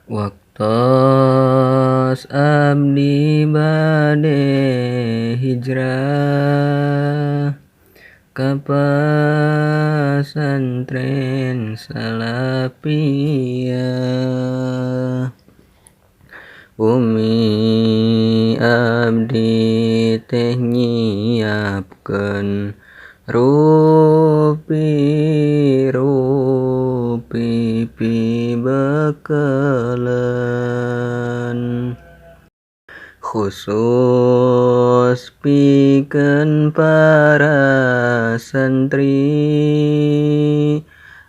Waktos abdi bade hijrah ka pesantren Salafiyah. Umi abdi teh nyiapkeun rupi-rupi pibekeuleun, khusus pikeun para santri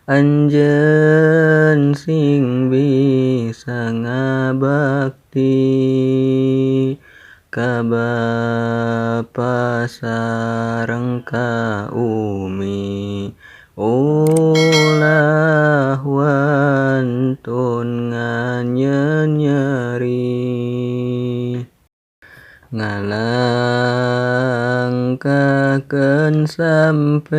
anjeun sing bisa ngabakti ka bapa sareng ka umi, ulah wantun nganyenyeri, ngalangkahkeun sampean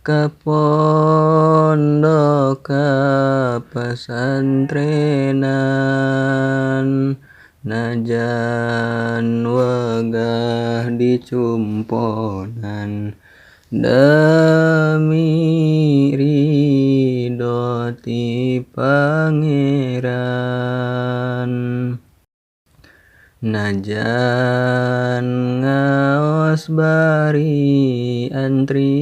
ka pondok ka pesantrenan, najan wegah dicumponan demi ridho ti Pangeran. Najan ngaos bari antri,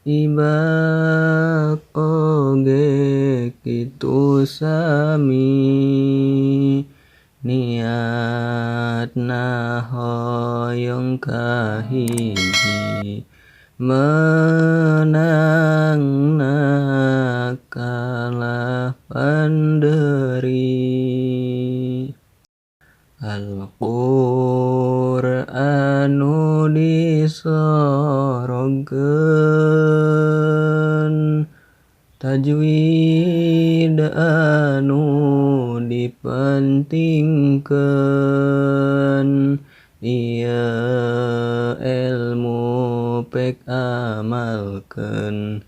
ibak oge kitu sami, niatna hoyong kahiji menangna kalah panderi. Al-Qur'anu disorongkeun, tajwid anu dipentingkeun, ieu elmu pek amalkeun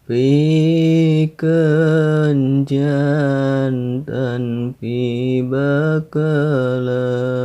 pikeun janten pibekeuleun.